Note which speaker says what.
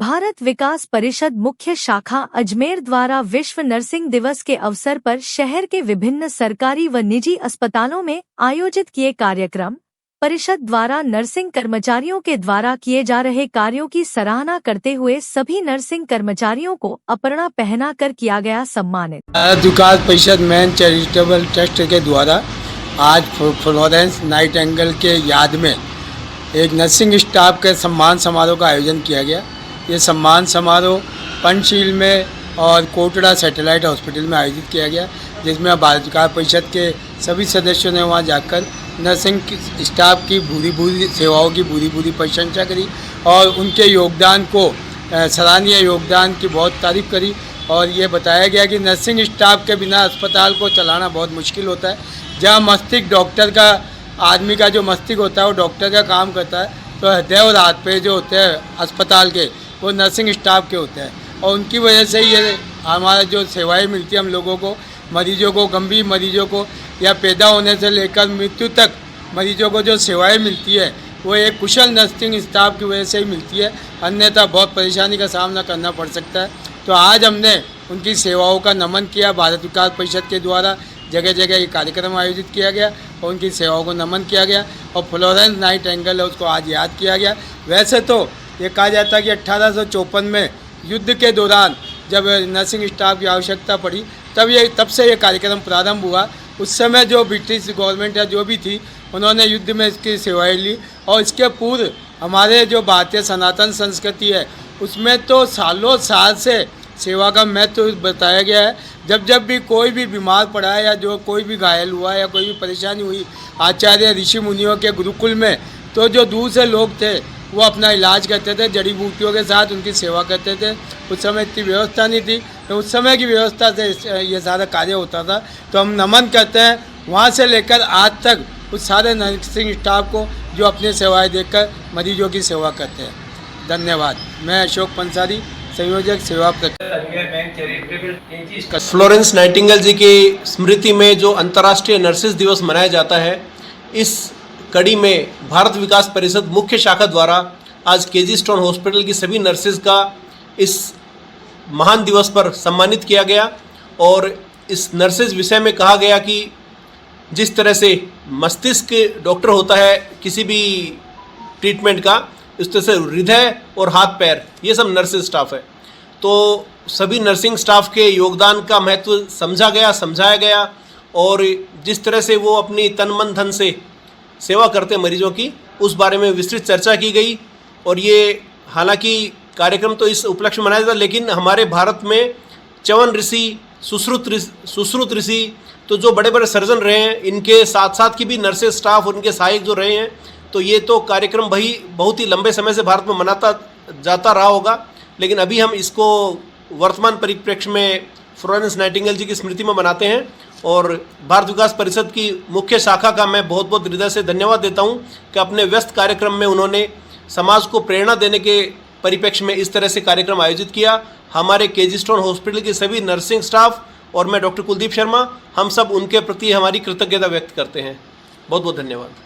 Speaker 1: भारत विकास परिषद मुख्य शाखा अजमेर द्वारा विश्व नर्सिंग दिवस के अवसर पर शहर के विभिन्न सरकारी व निजी अस्पतालों में आयोजित किए कार्यक्रम। परिषद द्वारा नर्सिंग कर्मचारियों के द्वारा किए जा रहे कार्यों की सराहना करते हुए सभी नर्सिंग कर्मचारियों को अपर्णा पहनाकर किया गया सम्मानित।
Speaker 2: भारत विकास परिषद मैन चैरिटेबल ट्रस्ट के द्वारा आज फ्लोरेंस नाइटिंगेल के याद में एक नर्सिंग स्टाफ के सम्मान समारोह का आयोजन किया गया। ये सम्मान समारोह पंचशील में और कोटड़ा सैटेलाइट हॉस्पिटल में आयोजित किया गया, जिसमें भारत विकास परिषद के सभी सदस्यों ने वहां जाकर नर्सिंग स्टाफ की भूरी सेवाओं की भूरी प्रशंसा करी और उनके योगदान को सराहनीय योगदान की बहुत तारीफ करी। और ये बताया गया कि नर्सिंग स्टाफ के बिना अस्पताल को चलाना बहुत मुश्किल होता है। जहाँ मस्तिष्क डॉक्टर का आदमी का जो मस्तिष्क होता है वो डॉक्टर का काम करता है, तो हृदय और हाथ पे जो होते हैं अस्पताल के वो नर्सिंग स्टाफ के होते हैं। और उनकी वजह से ये हमारा जो सेवाएं मिलती है हम लोगों को, मरीजों को, गंभीर मरीजों को या पैदा होने से लेकर मृत्यु तक मरीजों को जो सेवाएं मिलती है वो एक कुशल नर्सिंग स्टाफ की वजह से ही मिलती है, अन्यथा बहुत परेशानी का सामना करना पड़ सकता है। तो आज हमने उनकी सेवाओं का नमन किया। भारत विकास परिषद के द्वारा जगह जगह ये कार्यक्रम आयोजित किया गया और उनकी सेवाओं को नमन किया गया और फ्लोरेंस नाइटिंगेल है उसको आज याद किया गया। वैसे तो ये कहा जाता है कि 1854 में युद्ध के दौरान जब नर्सिंग स्टाफ की आवश्यकता पड़ी तब से ये कार्यक्रम प्रारंभ हुआ। उस समय जो ब्रिटिश गवर्नमेंट या जो भी थी उन्होंने युद्ध में इसकी सेवाएं ली। और इसके पूर्व हमारे जो भारतीय सनातन संस्कृति है उसमें तो सालों साल से सेवा का महत्व बताया गया है। जब भी कोई भी बीमार पड़ा है या जो कोई भी घायल हुआ या कोई भी परेशानी हुई आचार्य ऋषि मुनियों के गुरुकुल में, तो जो दूर से लोग थे वो अपना इलाज करते थे, जड़ी बूटियों के साथ उनकी सेवा करते थे। उस समय इतनी व्यवस्था नहीं थी, तो उस समय की व्यवस्था से ये सारा कार्य होता था। तो हम नमन करते हैं वहाँ से लेकर आज तक उस सारे नर्सिंग स्टाफ को जो अपनी सेवाएं देकर मरीजों की सेवा करते हैं। धन्यवाद। मैं अशोक पंसारी, संयोजक सेवा
Speaker 3: फ्लोरेंस नाइटिंगेल जी की स्मृति में जो अंतर्राष्ट्रीय नर्सेज दिवस मनाया जाता है, इस कड़ी में भारत विकास परिषद मुख्य शाखा द्वारा आज केजी स्टोन हॉस्पिटल की सभी नर्सेज का इस महान दिवस पर सम्मानित किया गया। और इस नर्सेज विषय में कहा गया कि जिस तरह से मस्तिष्क डॉक्टर होता है किसी भी ट्रीटमेंट का, इस तरह से हृदय और हाथ पैर ये सब नर्सिंग स्टाफ है। तो सभी नर्सिंग स्टाफ के योगदान का महत्व समझाया गया और जिस तरह से वो अपनी तन मन धन से सेवा करते हैं मरीजों की, उस बारे में विस्तृत चर्चा की गई। और ये हालांकि कार्यक्रम तो इस उपलक्ष्य में मनाया जाता है, लेकिन हमारे भारत में च्यवन ऋषि, सुश्रुत ऋषि, तो जो बड़े बड़े सर्जन रहे हैं, इनके साथ साथ की भी नर्सेज स्टाफ, उनके सहायक जो रहे हैं, तो ये तो कार्यक्रम बहुत ही लंबे समय से भारत में मनाता जाता रहा होगा। लेकिन अभी हम इसको वर्तमान परिप्रेक्ष्य में फ्लोरेंस नाइटिंगेल जी की स्मृति में मनाते हैं। और भारत विकास परिषद की मुख्य शाखा का मैं बहुत हृदय से धन्यवाद देता हूं कि अपने व्यस्त कार्यक्रम में उन्होंने समाज को प्रेरणा देने के परिप्रेक्ष्य में इस तरह से कार्यक्रम आयोजित किया। हमारे केजी स्टोन हॉस्पिटल के सभी नर्सिंग स्टाफ और मैं डॉक्टर कुलदीप शर्मा, हम सब उनके प्रति हमारी कृतज्ञता व्यक्त करते हैं। बहुत धन्यवाद।